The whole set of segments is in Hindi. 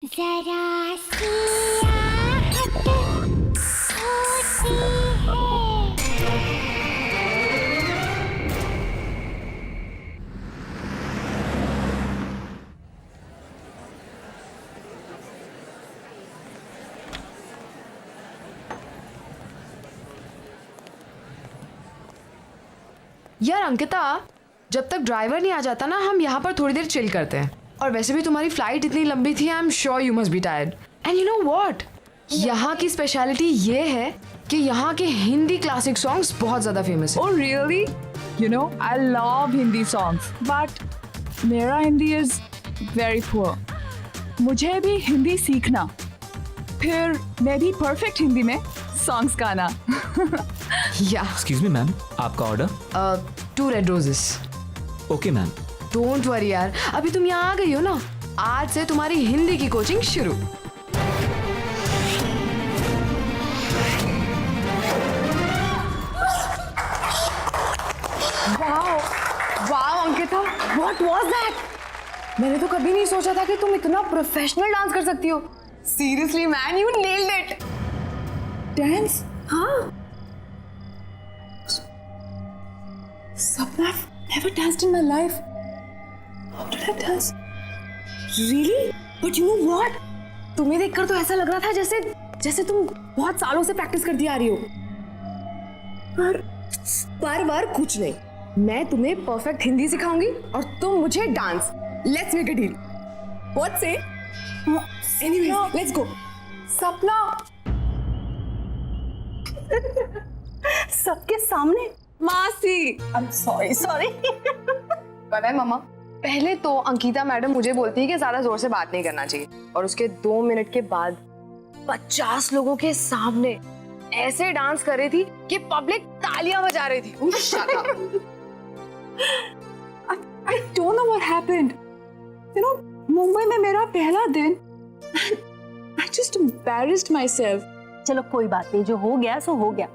जरा सी आहट होती है। यार अंकिता, जब तक ड्राइवर नहीं आ जाता ना, हम यहाँ पर थोड़ी देर चिल करते हैं। और वैसे भी तुम्हारी फ्लाइट इतनी लंबी थी, I am sure you must be tired. And you know what, यहाँ की स्पेशलिटी ये है कि यहाँ के हिंदी क्लासिक सॉन्ग्स बहुत ज्यादा फेमस है। Oh really? You know, I love Hindi songs, but मेरा हिंदी is very poor. मुझे भी हिंदी सीखना, फिर मैं भी परफेक्ट हिंदी में सॉन्ग्स गाना। या एक्सक्यूज मी मैम, आपका order? 2 red roses. Okay ma'am. Don't worry यार, अभी तुम यहाँ आ गई हो ना, आज से तुम्हारी हिंदी की कोचिंग शुरू। Wow Ankita, what was that? मैंने तो कभी नहीं सोचा था कि तुम इतना प्रोफेशनल डांस कर सकती हो। Seriously man, you nailed it. Dance? हाँ। Sapna, I've never danced in my life. How did I dance? Really? But you know what? तुम्हें देखकर तो ऐसा लग रहा था जैसे तुम बहुत सालों से प्रैक्टिस करती आ रही हो। पर कुछ नहीं, मैं तुम्हें परफेक्ट हिंदी सिखाऊंगी और तुम मुझे dance. Let's make a deal. What say? Anyways, let's go. Sapna, सबके सामने मासी। I am sorry. पता है मामा, पहले तो अंकिता मैडम मुझे बोलती है कि ज्यादा जोर से बात नहीं करना चाहिए, और उसके 2 मिनट के बाद 50 लोगों के सामने ऐसे डांस कर रही थी कि पब्लिक तालियां बजा रही थी। Shut up. I don't know what happened. You know, Mumbai में मेरा पहला दिन, I just embarrassed myself. चलो कोई बात नहीं, जो हो गया सो हो गया।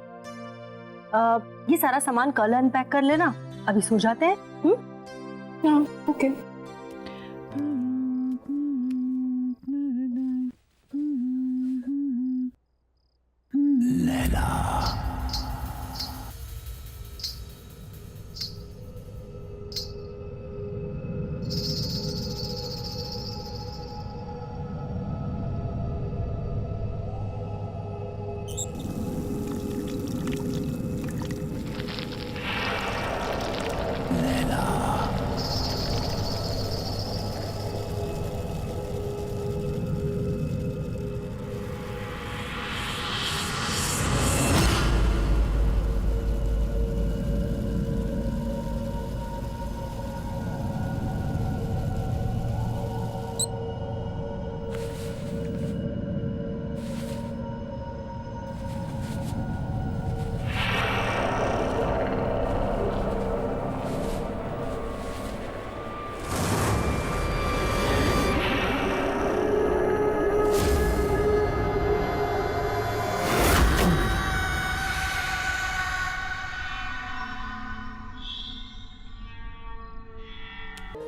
ये सारा सामान कल अनपैक कर लेना, अभी सो जाते हैं। हाँ, ओके।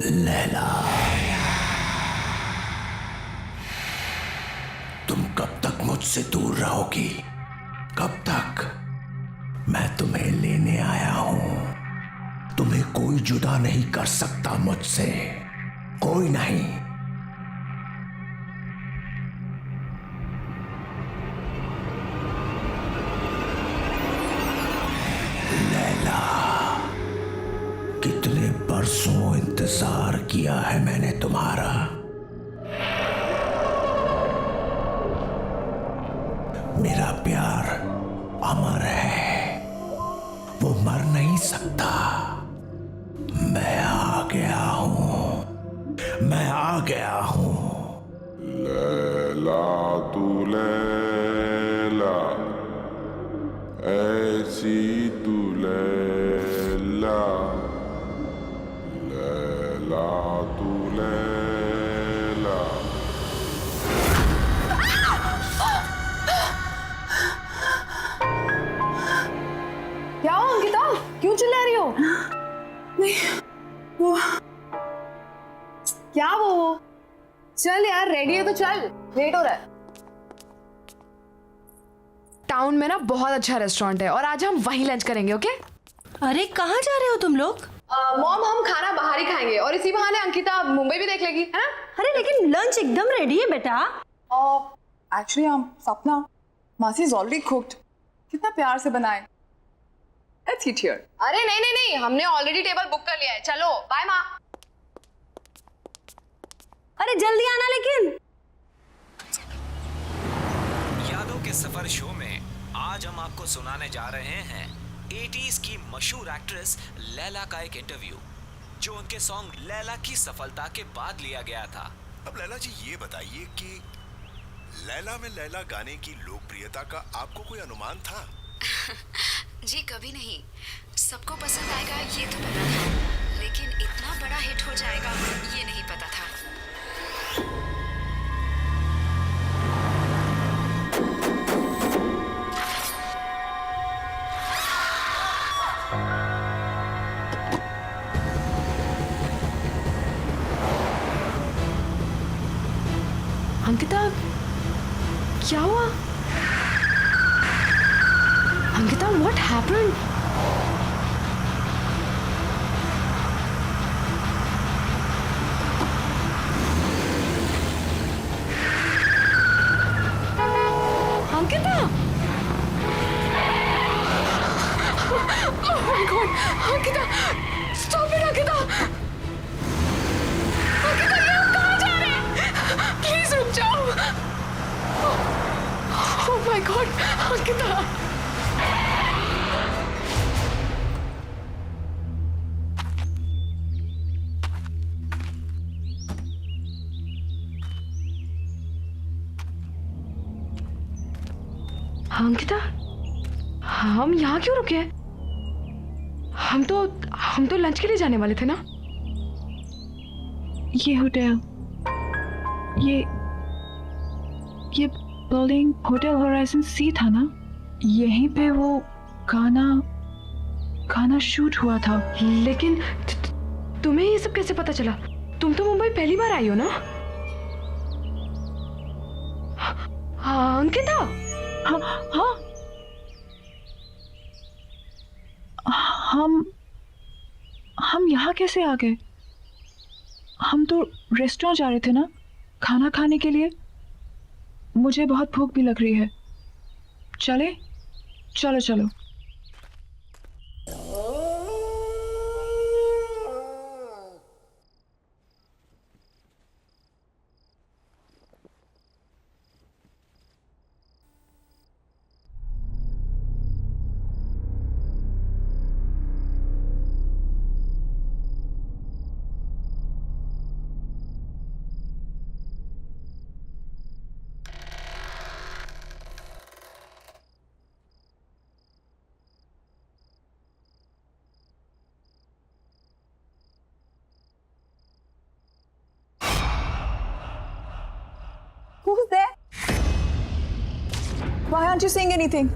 लैला, तुम कब तक मुझसे दूर रहोगी? कब तक? मैं तुम्हें लेने आया हूं। तुम्हें कोई जुदा नहीं कर सकता मुझसे, कोई नहीं। लैला, कितने बरसों इंतजार किया है मैंने तुम्हारा। मेरा प्यार अमर है, वो मर नहीं सकता। मैं आ गया हूं, मैं आ गया हूं। लैला तू लैला, ऐसी तू लैला, लैला तू लैला। क्या हो अंकिता, क्यों चिल्ला रही हो? नहीं, वो क्या वो चल यार रेडी है तो चल, लेट हो रहा है। टाउन में ना बहुत अच्छा रेस्टोरेंट है और आज हम वहीं लंच करेंगे, ओके? अरे कहाँ जा रहे हो तुम लोग? मॉम हम खाना बाहर ही खाएंगे और इसी बहाने अंकिता मुंबई भी देख लेगी, है ना? अरे लेकिन लंच एकदम रेडी है बेटा। एक्चुअली सपना, मासी इज ऑलरेडी कुक्ड। कितना प्यार से बनाए। Let's eat here. अरे नहीं नहीं नहीं, हमने ऑलरेडी टेबल बुक कर लिया है। चलो बाय माँ। अरे जल्दी आना लेकिन। यादों के सफर शो में आज हम आपको सुनाने जा रहे हैं 80s की मशहूर एक्ट्रेस लैला का एक इंटरव्यू, जो उनके सॉन्ग लैला की सफलता के बाद लिया गया था। अब लैला जी ये बताइए कि लैला में लैला गाने की लोकप्रियता का आपको कोई अनुमान था? जी कभी नहीं। सबको पसंद आएगा ये तो पता था, लेकिन इतना बड़ा हिट हो जाएगा ये नहीं पता था। अंकिता, क्या हुआ? Ankita, what happened? Ankita! Oh my God! Ankita! Stop it, Ankita! Ankita, ये हम कहाँ जा रहे हैं? Please रुक जाओ! Oh my God! Ankita! Ankita, हम यहाँ क्यों रुके? हम तो लंच के लिए जाने वाले थे ना? ये होटल, ये बिल्डिंग होटल होराइजन सी था ना? यहीं पे वो गाना शूट हुआ था। लेकिन तुम्हें ये सब कैसे पता चला? तुम तो मुंबई पहली बार आई हो ना? हाँ अंकिता। हाँ हम यहाँ कैसे आ गए? हम तो रेस्टोरेंट जा रहे थे ना खाना खाने के लिए। मुझे बहुत भूख भी लग रही है। चले? चलो चलो। Who's there? Why aren't you saying anything?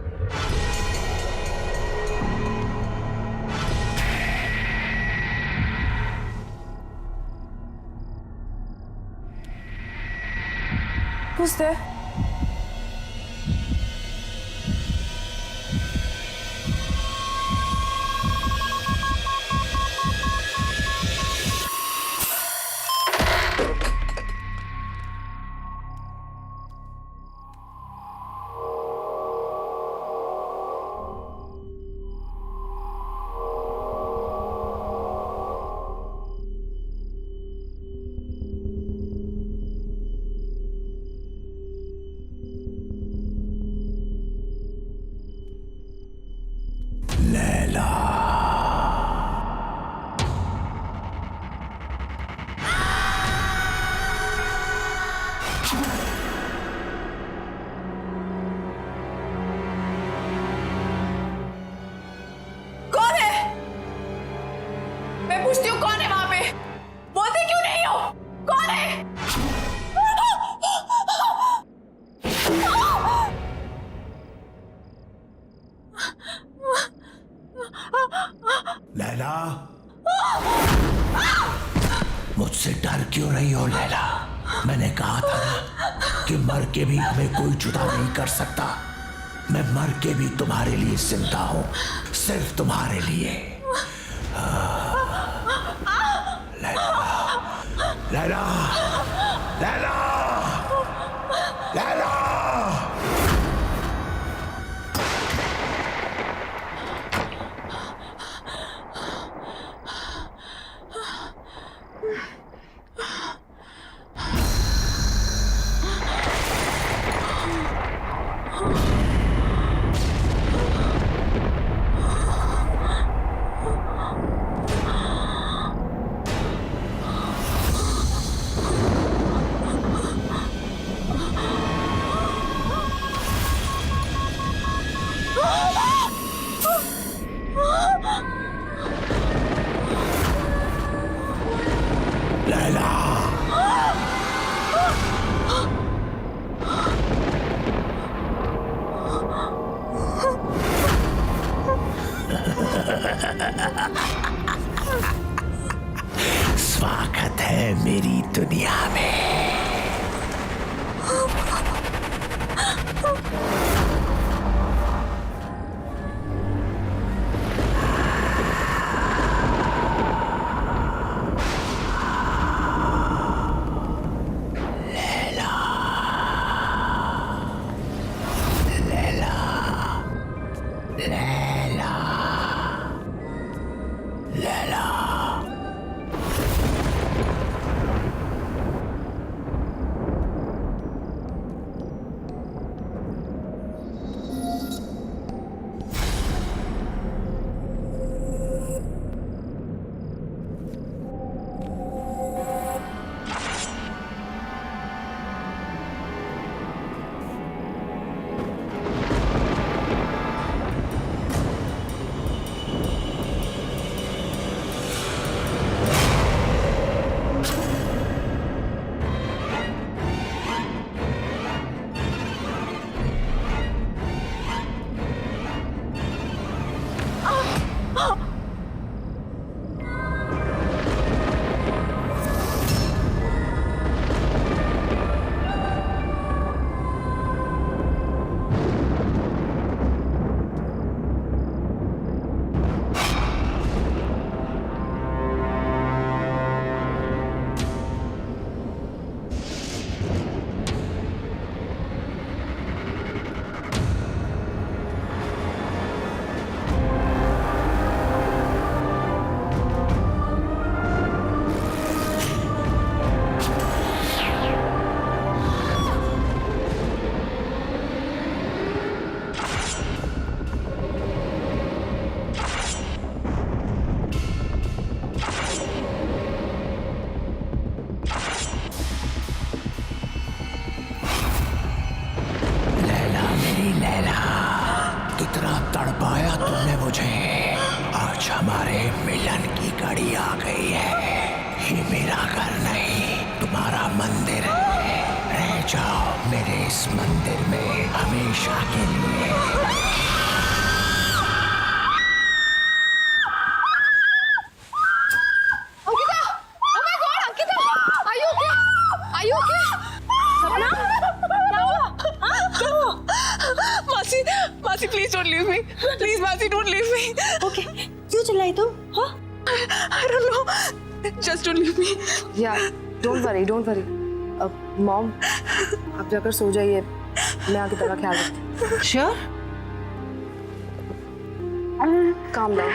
Who's there? पूछती हूँ कौन है वहां पे? बोलते क्यों नहीं हो? कौन है? लैला, मुझसे डर क्यों रही हो लैला? मैंने कहा था ना कि मर के भी हमें कोई जुदा नहीं कर सकता। मैं मर के भी तुम्हारे लिए जिंदा हूं, सिर्फ तुम्हारे लिए। लैला, लैला, लैला, लैला। स्वागत है मेरी दुनिया में। तड़पाया तुमने मुझे। आज हमारे मिलन की घड़ी आ गई है। ये मेरा घर नहीं, तुम्हारा मंदिर है। रह जाओ मेरे इस मंदिर में हमेशा के लिए। मासी please don't leave me, please मासी डोंट लीव मी। ओके, क्यों चिल्लाई तुम? हाँ? I don't know, just don't leave me. यार don't worry, don't worry. Mom आप जाकर सो जाइए, मैं आगे तेरा ख्याल रखती हूँ। Sure? Calm down,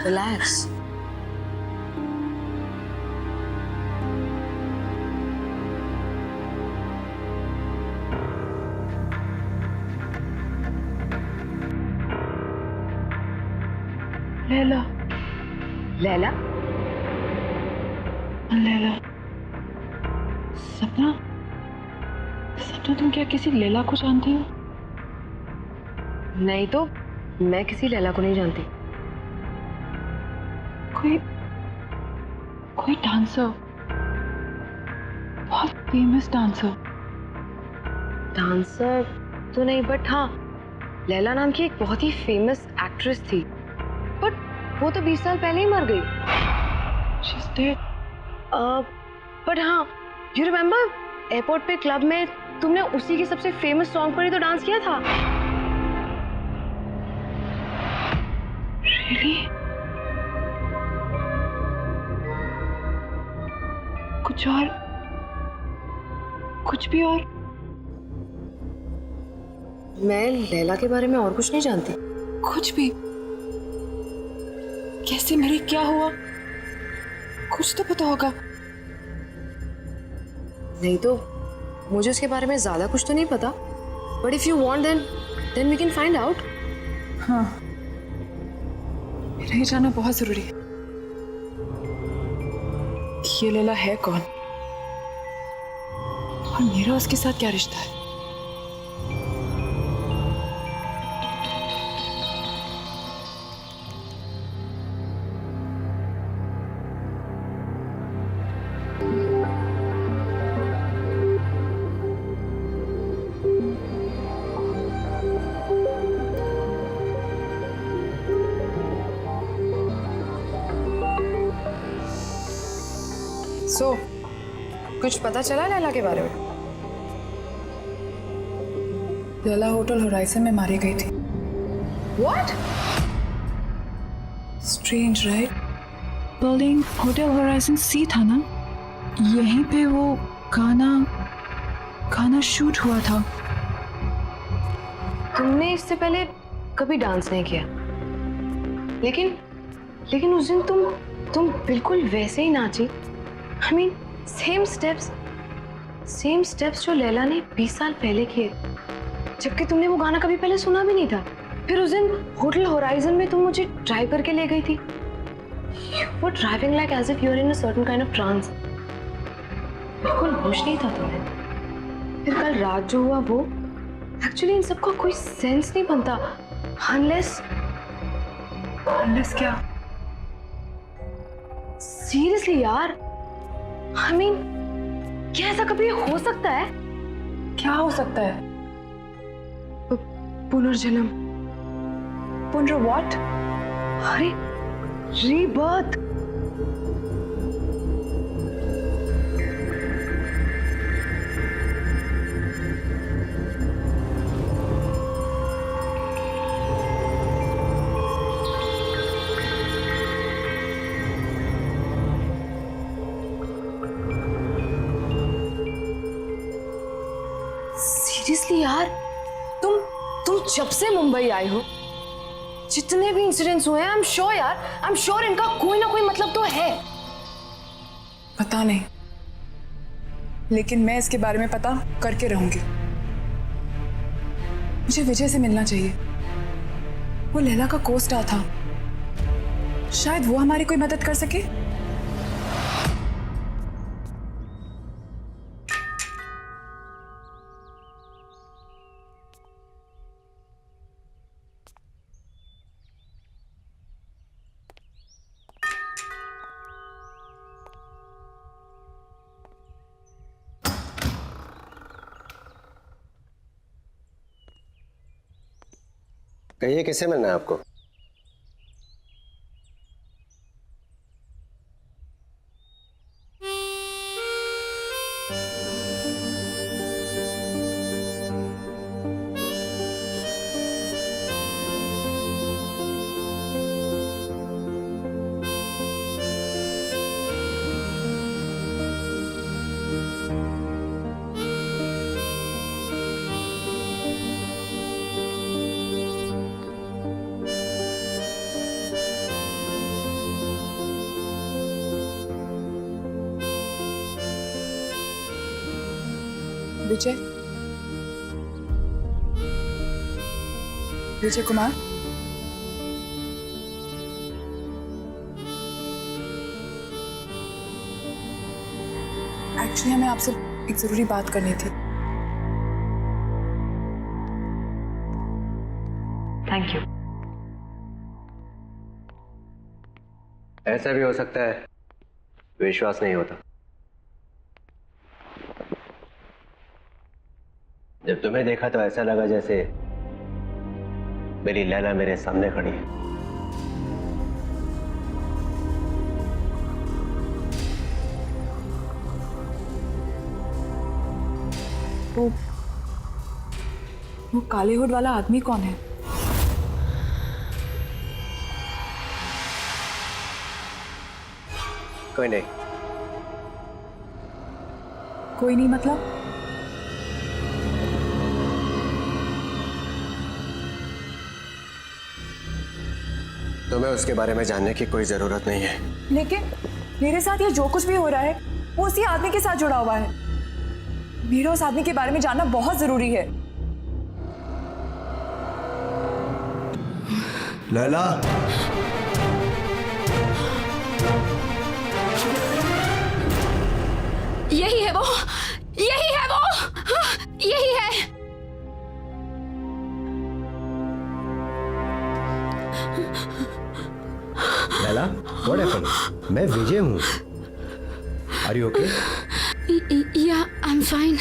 relax. Laila, Laila, Laila, सपना, सपना तुम क्या किसी लैला को जानती हो? नहीं तो मैं किसी लैला को नहीं जानती। कोई डांसर, बहुत फेमस डांसर। डांसर तो नहीं, बट हाँ लैला नाम की एक बहुत ही फेमस एक्ट्रेस थी, बट वो तो 20 साल पहले ही मर गई। She's dead. बट हाँ यू रिमेम्बर एयरपोर्ट पे क्लब में तुमने उसी के सबसे फेमस सॉन्ग पर ही तो डांस किया था। Really? कुछ और, कुछ भी और? मैं लैला के बारे में और कुछ नहीं जानती। कुछ भी? कैसे मरी, क्या हुआ? कुछ तो पता होगा। नहीं तो मुझे उसके बारे में ज्यादा कुछ तो नहीं पता, but if you want then we can find out. हाँ, मेरा ये जानना बहुत जरूरी है कि ये लैला है कौन और मेरा उसके साथ क्या रिश्ता है। सो कुछ पता चला लैला के बारे में? लैला होटल होराइजन में मारी गई थी। What? Strange right? Building hotel horizon sea था ना, यहीं पे वो गाना शूट हुआ था। तुमने इससे पहले कभी डांस नहीं किया, लेकिन उस दिन तुम बिल्कुल वैसे ही नाची। I mean, सेम स्टेप्स जो लैला ने 20 साल पहले किए, जबकि तुमने वो गाना कभी पहले सुना भी नहीं था। फिर उस दिन होटल होराइजन में तुम मुझे ड्राइव करके ले गई थी। You were driving like as if you were in a certain kind of trance. बिल्कुल होश नहीं था तुम्हें। फिर कल रात जो हुआ वो, एक्चुअली इन सबका कोई सेंस नहीं बनता unless क्या? सीरियसली यार, I mean, क्या ऐसा कभी हो सकता है? क्या हो सकता है? पुनर्जन्म। पुनर व्हाट? अरे रीबर्थ। सीरियसली यार, तुम जब से मुंबई आई हो, जितने भी इंसिडेंट्स हुए हैं, आई एम श्योर इनका कोई ना कोई मतलब तो है। पता नहीं, लेकिन मैं इसके बारे में पता करके रहूंगी। मुझे विजय से मिलना चाहिए। वो लैला का को-स्टार था, शायद वो हमारी कोई मदद कर सके। कहिए, किससे मिलना है आपको? विजय कुमार, एक्चुअली हमें आपसे एक जरूरी बात करनी थी। Thank you. ऐसा भी हो सकता है विश्वास नहीं होता। जब तुम्हें देखा तो ऐसा लगा जैसे मेरी लैला मेरे सामने खड़ी है। वो काले हुड वाला आदमी कौन है? कोई नहीं। कोई नहीं मतलब? तुम्हें उसके बारे में जानने की कोई जरूरत नहीं है। लेकिन मेरे साथ ये जो कुछ भी हो रहा है वो उसी आदमी के साथ जुड़ा हुआ है। मेरा उस आदमी के बारे में जानना बहुत जरूरी है। लैला, यही है वो, यही है वो, यही है। Laila, what happened? मैं विजय हूँ। Are you okay? Yeah, I'm fine.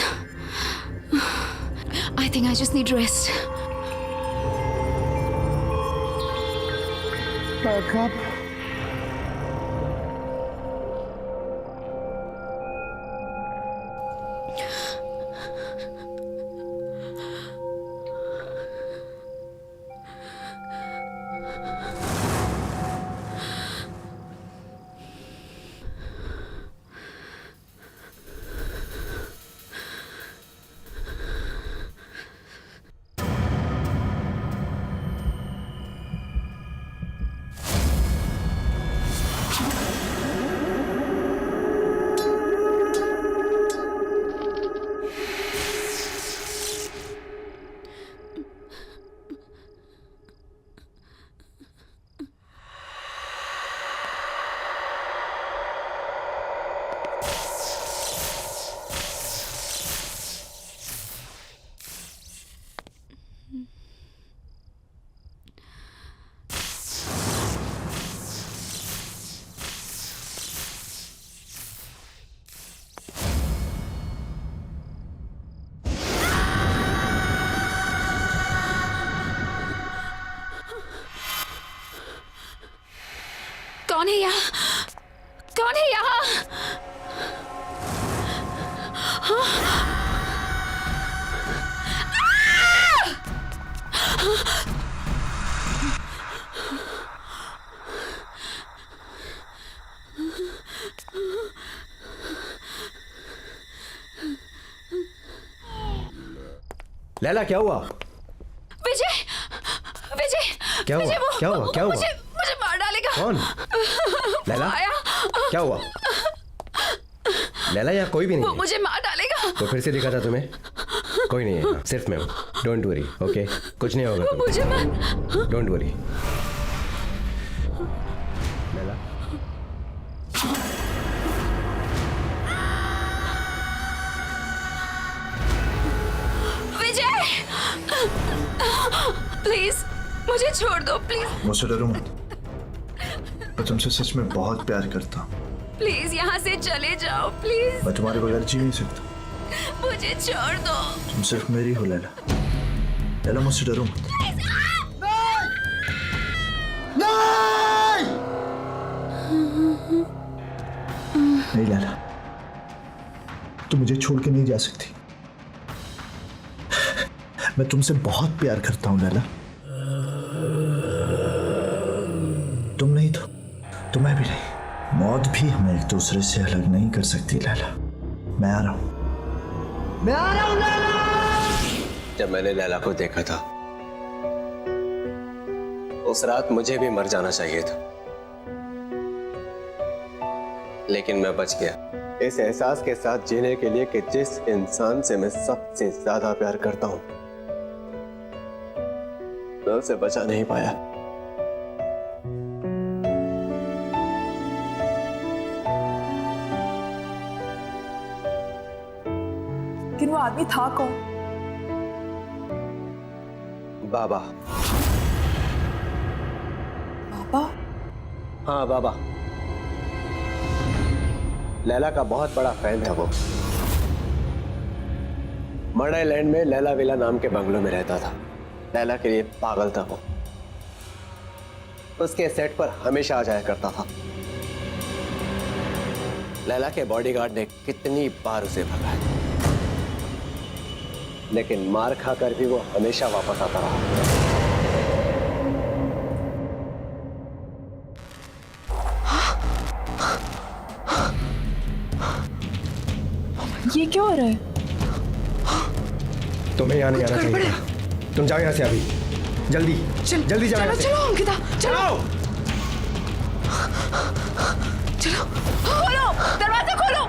I think I just need rest. कौन है यहाँ? कौन है यहाँ? लैला, क्या हुआ? विजय, विजय, क्या हुआ? विजय, क्या हुआ? क्या हुआ? मुझे मार डालेगा। कौन? लैला, आया। क्या हुआ? लैला, यहाँ कोई भी नहीं वो है। मुझे मार डालेगा। तो फिर से दिखा था तुम्हें? कोई नहीं है, सिर्फ मैं हूँ। Don't worry, okay? कुछ नहीं होगा तुम्हें। मुझे मार। Don't worry. Laila, Vijay, please मुझे छोड़ दो, प्लीज। मुझसे डरो मत। मैं तुमसे सच में बहुत प्यार करता हूँ। प्लीज यहाँ से चले जाओ, प्लीज। मैं तुम्हारे बगैर जी नहीं सकता। मुझे छोड़ दो। तुम सिर्फ मेरी हो लैला। लैला, मुझसे डरो मत। नहीं लैला, तुम मुझे छोड़ के नहीं जा सकती। मैं तुमसे बहुत प्यार करता हूँ लैला। तुम नहीं तो मैं भी नहीं। मौत भी हमें एक दूसरे से अलग नहीं कर सकती लैला। मैं आ रहा हूँ। जब मैंने लैला को देखा था उस रात मुझे भी मर जाना चाहिए था, लेकिन मैं बच गया इस एहसास के साथ जीने के लिए कि जिस इंसान से मैं सबसे ज्यादा प्यार करता हूं मैं उसे बचा नहीं पाया। लेकिन वो आदमी था कौन? बाबा। बाबा? हाँ, बाबा। लैला का बहुत बड़ा फैन था वो। मर्ड आइलैंड में लैला विला नाम के बंगलों में रहता था। लैला के लिए पागल था वो। उसके सेट पर हमेशा आ जाया करता था। लैला के बॉडीगार्ड ने कितनी बार उसे भगाया, लेकिन मार खाकर भी वो हमेशा वापस आता रहा। ये क्या हो रहा है? तुम्हें यहाँ नहीं आना चाहिए। तुम जाओ यहाँ से अभी, जल्दी जल्दी जाओ। चलो अंकिता, चलो चलो, खोलो दरवाजा, खोलो।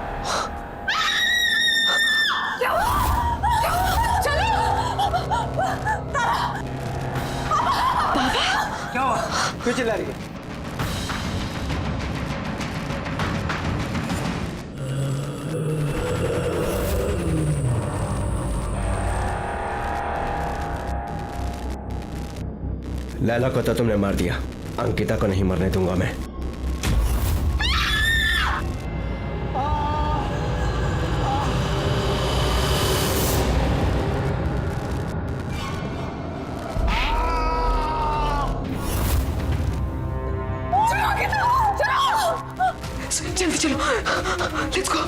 क्या हुआ? चलो क्या हुआ? क्यों चिल्ला रही है? लैला को तो तुमने मार दिया, अंकिता को नहीं मरने दूंगा मैं। जल्दी चलो, लेट्स गो।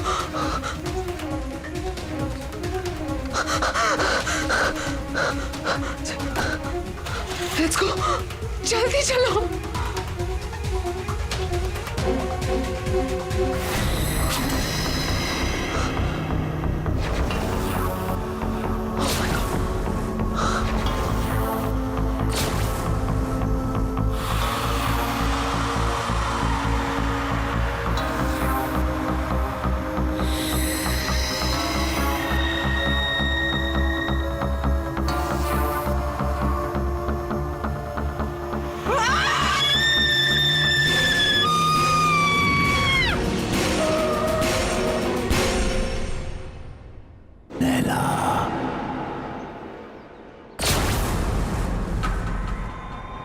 लेट्स गो, जल्दी चलो।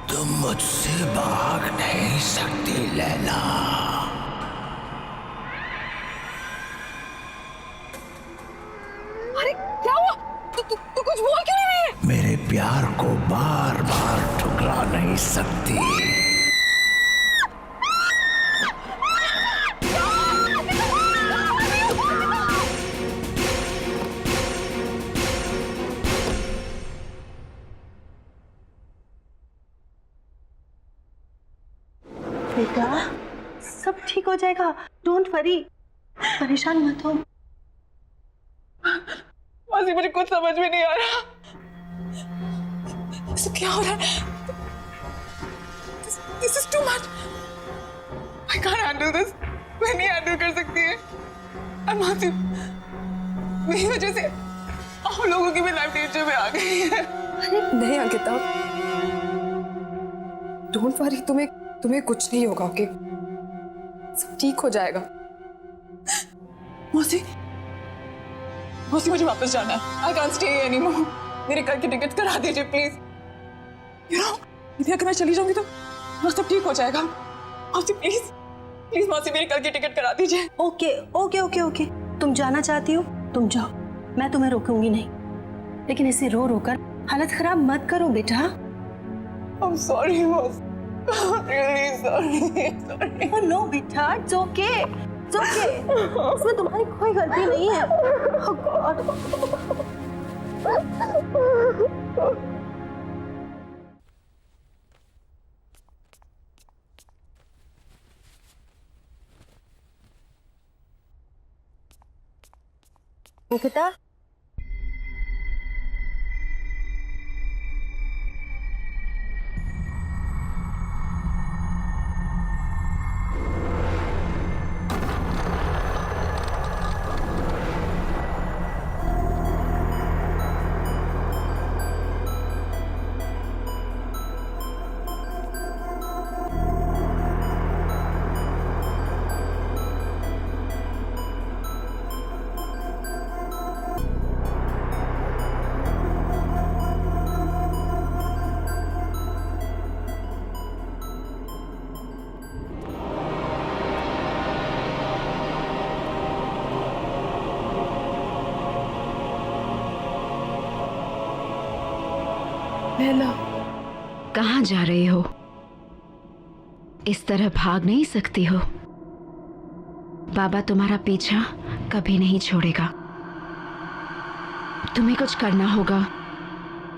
तुम मुझसे भाग नहीं सकती लैला। अरे क्या हुआ? तू कुछ बोल क्यों नहीं रही है? मेरे प्यार को बार बार ठुकरा नहीं सकती। बेटा सब ठीक हो जाएगा, डोंट वरी, परेशान मत हो। मासी मुझे कुछ समझ में नहीं आ रहा। सब क्या हो रहा है? This is too much. I can't handle this. मैं नहीं हैंडल कर सकती है। और मासी मेरी वजह से आप लोगों की भी लाइफ डेंजर में आ गई है। नहीं अंकिता, डोंट वरी, तुम्हें कुछ नहीं होगा, ओके? सब ठीक हो जाएगा। मौसी मुझे वापस जाना है। I can't stay anymore. मेरे कल की टिकट करा दीजिए प्लीज। You know, यदि अगर मैं चली जाऊंगी तो सब ठीक हो जाएगा। मौसी प्लीज मौसी मेरी कल की टिकट करा दीजिए। ओके, तुम जाना चाहती हो तुम जाओ, मैं तुम्हें रोकूंगी नहीं, लेकिन इसे रो कर हालत खराब मत करो बेटा। I'm sorry मौसी, really sorry. Oh no बेटा, it's okay. इसमें तुम्हारी कोई गलती नहीं है। Oh God. अंकिता, लैला, कहाँ जा रही हो? इस तरह भाग नहीं सकती हो। बाबा तुम्हारा पीछा कभी नहीं छोड़ेगा। तुम्हें कुछ करना होगा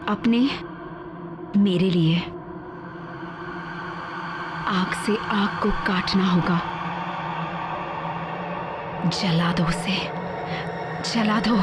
अपने मेरे लिए। आग से आग को काटना होगा। जला दो उसे, जला दो।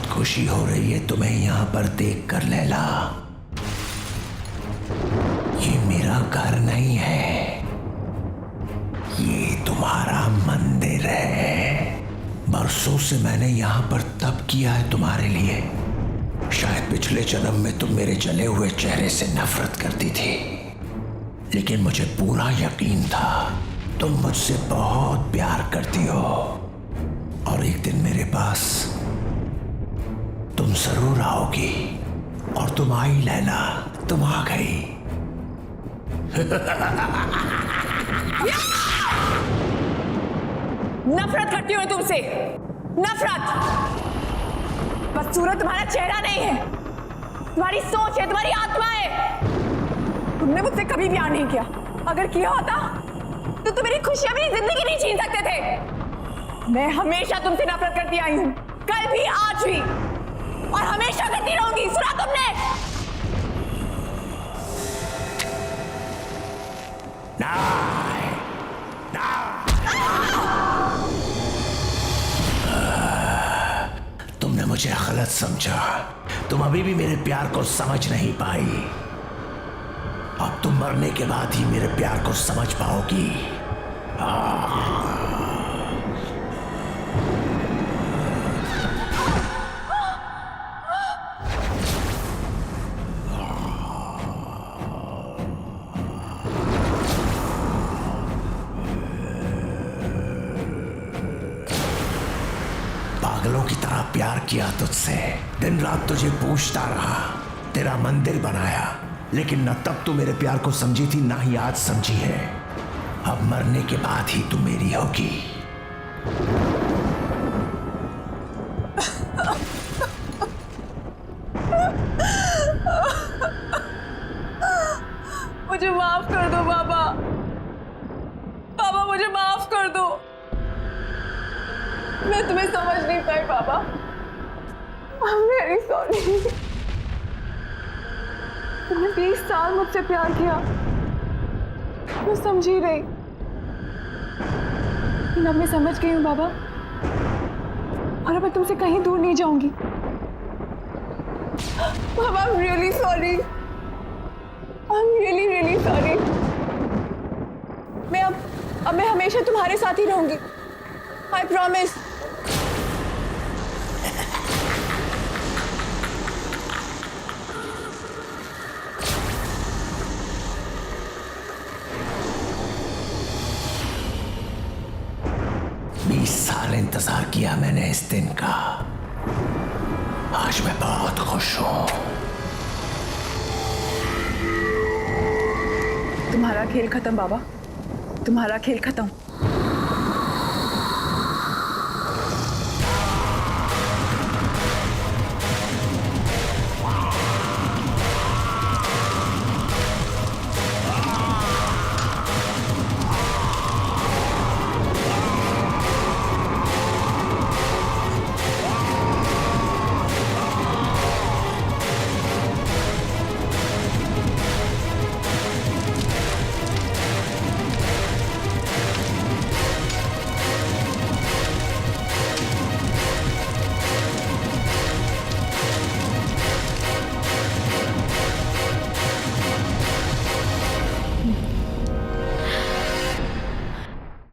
खुशी हो रही है तुम्हें यहाँ पर देखकर लैला। ये मेरा घर नहीं है, ये तुम्हारा मंदिर है। बरसों से मैंने यहाँ पर तप किया है तुम्हारे लिए। शायद पिछले जन्म में तुम मेरे जले हुए चेहरे से नफरत करती थी, लेकिन मुझे पूरा यकीन था तुम मुझसे बहुत प्यार करती हो और एक दिन मेरे पास तुम जरूर आओगी। और तुम आई लैला, तुम आ गई। नफरत करती हूँ तुमसे, नफरत। बस सूरत तुम्हारा चेहरा नहीं है, तुम्हारी सोच है, तुम्हारी आत्मा है। तुमने मुझसे कभी प्यार नहीं किया। अगर किया होता तो तुम मेरी खुशियां, मेरी जिंदगी नहीं छीन सकते थे। मैं हमेशा तुमसे नफरत करती आई हूं, कल भी, आज भी, और हमेशा करती रहूंगी। सुना तुमने? तुमने मुझे गलत समझा। तुम अभी भी मेरे प्यार को समझ नहीं पाई। अब तुम मरने के बाद ही मेरे प्यार को समझ पाओगी। पागलों की तरह प्यार किया तुझसे, दिन रात तुझे पूछता रहा, तेरा मंदिर बनाया, लेकिन न तब तू मेरे प्यार को समझी थी, ना ही आज समझी है। अब मरने के बाद ही तू मेरी होगी। मुझे माफ कर दो बाबा। बाबा मुझे माफ कर दो। मैं तुम्हें समझ नहीं पाई बाबा। I'm very sorry। तुमने 20 साल मुझसे प्यार किया, मैं समझी नहीं। लेकिन अब मैं समझ गई हूँ बाबा, और अब मैं तुमसे कहीं दूर नहीं जाऊंगी। बाबा I'm really sorry। I'm really really sorry। मैं हमेशा तुम्हारे साथ ही रहूंगी। I promise। साल इंतजार किया मैंने इस दिन का। आज मैं बहुत खुश हूं। तुम्हारा खेल खत्म बाबा, तुम्हारा खेल खत्म।